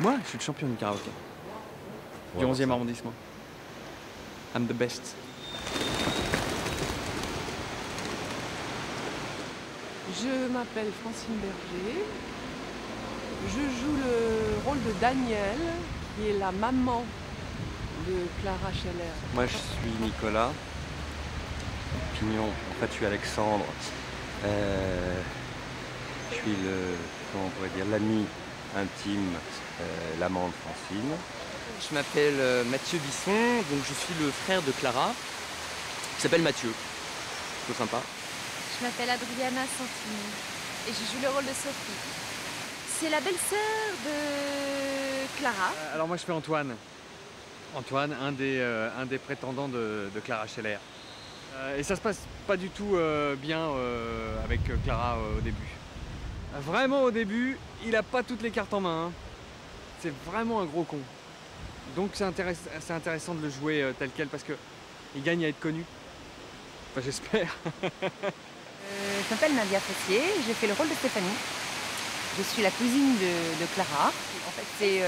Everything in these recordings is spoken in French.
Moi, je suis le champion du karaoké. Du 11e arrondissement. I'm the best. Je m'appelle Francine Berger. Je joue le rôle de Danielle, qui est la maman de Clara Scheller. Moi, je suis Nicolas. Pignon. En fait, je suis Alexandre. Je suis comment on pourrait dire, l'ami intime, l'amant de Francine. Je m'appelle Mathieu Bisson, donc je suis le frère de Clara, qui s'appelle Mathieu. Plutôt sympa. Je m'appelle Adriana Santini et je joue le rôle de Sophie. C'est la belle-sœur de Clara. Alors moi je fais Antoine. Antoine, un des prétendants de Clara Scheller. Et ça se passe pas du tout bien avec Clara au début. Vraiment au début, il a pas toutes les cartes en main. Hein. C'est vraiment un gros con. Donc c'est intéressant de le jouer tel quel parce qu'il gagne à être connu. Enfin j'espère. Je m'appelle Nadia Fessier, j'ai fait le rôle de Stéphanie. Je suis la cousine de Clara. En fait, c'est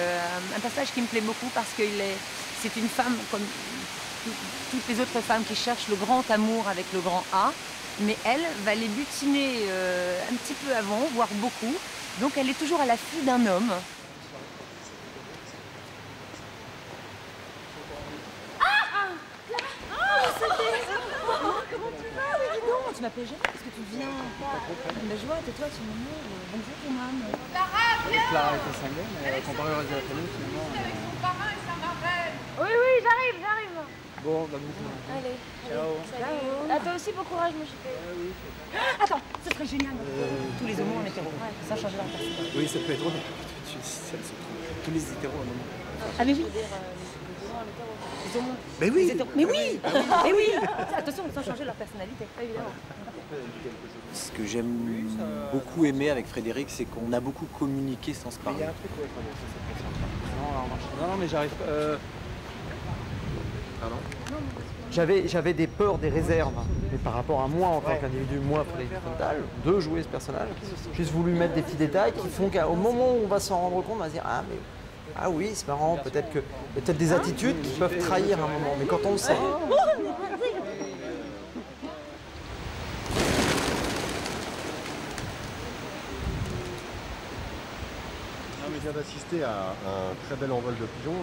un personnage qui me plaît beaucoup parce que c'est une femme comme toutes les autres femmes qui cherchent le grand amour avec le grand A. Mais elle va les butiner un petit peu avant, voire beaucoup. Donc elle est toujours à l'affût d'un homme. Tu m'appelles jamais parce que tu viens pas. Mais je vois, tais-toi, tu m'amours. Bonjour, ton âme. Clara était cinglée, mais comparé au reste de la famille, finalement. Oui, j'arrive. Bon, bah bon. Allez. Ciao. Ciao. À toi aussi, bon courage, mon chipé. Attends, ce serait génial. Tous les homos en hétéro. Ça change leur personnalité. Oui, ça peut être drôle. Tous les hétéros à un moment. Ah, mais oui. Mais oui. Mais oui. Mais oui. Attention, sans changer leur personnalité, évidemment. Ce que j'aime beaucoup aimer avec Frédéric, c'est qu'on a beaucoup communiqué sans se parler. Non, mais j'arrive pas. Pardon. J'avais des peurs, des réserves, mais par rapport à moi en tant qu'individu, moi, Frédéric Frontal, de jouer ce personnage, j'ai juste voulu mettre des petits détails qui font qu'au moment où on va s'en rendre compte, on va se dire ah oui, c'est marrant, peut-être des attitudes qui peuvent trahir un moment, mais quand on le sait. Je viens d'assister à un très bel envol de pigeons.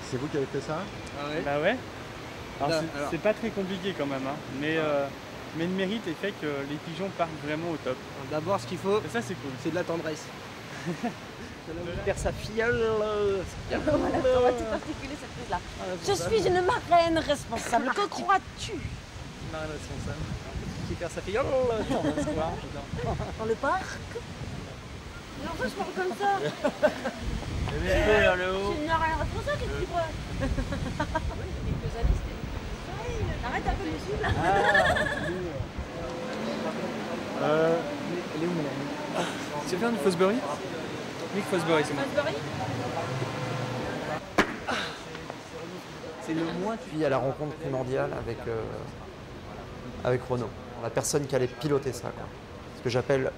C'est vous qui avez fait ça? Bah ouais. Alors c'est pas très compliqué quand même, hein. Mais le mérite est fait que les pigeons partent vraiment au top. D'abord, ce qu'il faut, Et ça c'est cool. c'est de la tendresse. Perd sa filleule. On va tout articuler cette prise-là. Je suis une marraine responsable. Que crois-tu? Marraine responsable. Qui perd sa filleule. Dans le parc? Non, je parle comme ça. Je suis une marraine responsable, qu'est-ce que tu crois? Quelques années, c'était Arrête un peu de me suivre. Elle est où, Mélanie? C'est bien du Fosbury? Nick Fosbury, c'est moi. C'est le moins. Puis à la rencontre primordiale avec Renaud, la personne qui allait piloter ça, quoi. Ce que j'appelle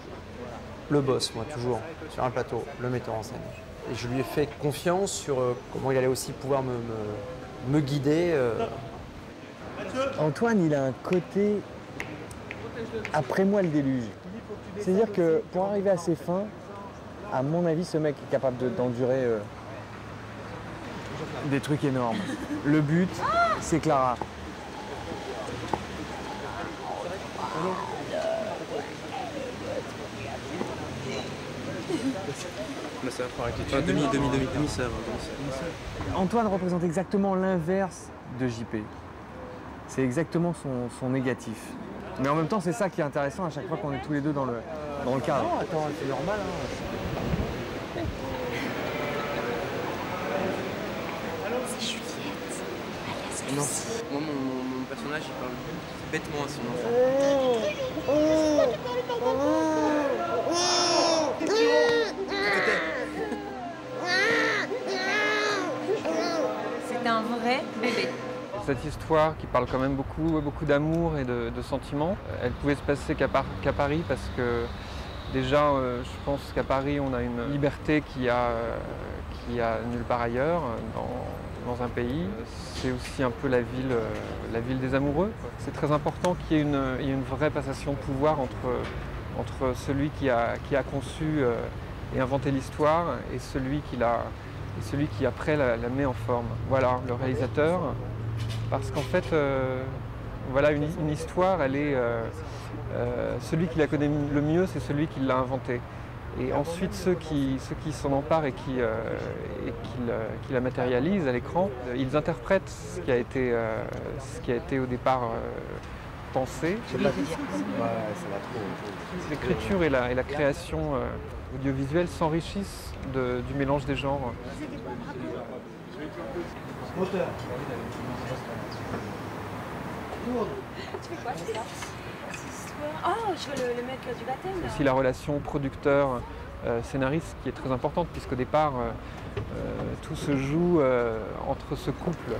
le boss, moi, toujours, sur un plateau, le metteur en scène. Et je lui ai fait confiance sur comment il allait aussi pouvoir me guider. Antoine, il a un côté après moi le déluge. C'est-à-dire que pour arriver à ses fins, à mon avis, ce mec est capable d'endurer des trucs énormes. Le but, c'est Clara. Ma sœur, demi-sœur. Antoine représente exactement l'inverse de JP. C'est exactement son négatif. Mais en même temps, c'est ça qui est intéressant à chaque fois qu'on est tous les deux dans le cadre. Non, attends, c'est normal. Hein. C'est Juliette. Alias Non, Lucie. moi mon personnage il parle bêtement à son enfant. C'est un vrai bébé. Cette histoire qui parle quand même beaucoup d'amour et de sentiments, elle pouvait se passer qu'à Paris parce que Déjà, je pense qu'à Paris, on a une liberté qu'il y a nulle part ailleurs dans un pays. C'est aussi un peu la ville des amoureux. C'est très important qu'il y ait une vraie passation de pouvoir entre celui qui a conçu et inventé l'histoire et celui qui après la met en forme. Voilà, le réalisateur. Parce qu'en fait, voilà, une histoire, elle est... celui qui la connaît le mieux, c'est celui qui l'a inventée. Et ensuite, ceux qui s'en emparent et qui la matérialisent à l'écran, ils interprètent ce qui a été au départ pensé. L'écriture et la création audiovisuelle s'enrichissent du mélange des genres. Moteur. Tu fais quoi? Oh, je veux le mec du baptême. C'est aussi la relation producteur-scénariste qui est très importante, puisqu'au départ, tout se joue entre ce couple.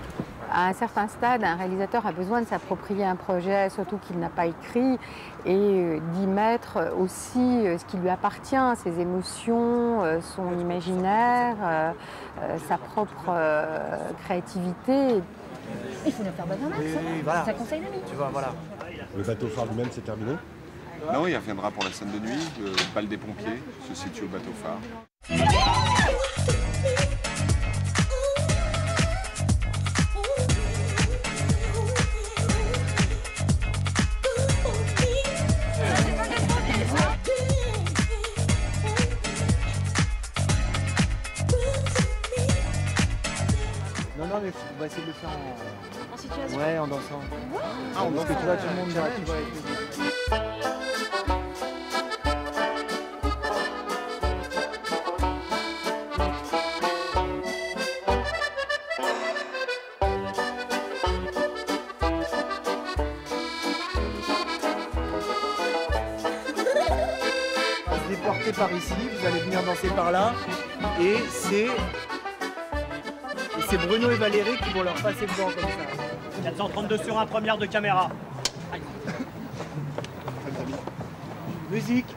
À un certain stade, un réalisateur a besoin de s'approprier un projet, surtout qu'il n'a pas écrit, et d'y mettre aussi ce qui lui appartient, ses émotions, son imaginaire, sa propre créativité. Il faut nous faire bonne main, voilà. Ça conseille l'ami. Tu vois, voilà. Le bateau phare lui-même, c'est terminé? Non, il reviendra pour la scène de nuit. Le bal des pompiers se situe au bateau phare. Non, mais on va essayer de le faire en situation. Ouais, en dansant. Ah, en parce que dansant, tu vois, tout le monde vient, tu vois, avec les... Déporté par ici, vous allez venir danser par là, et c'est Bruno et Valérie qui vont leur passer devant comme ça. 432 sur 1, première de caméra. Musique.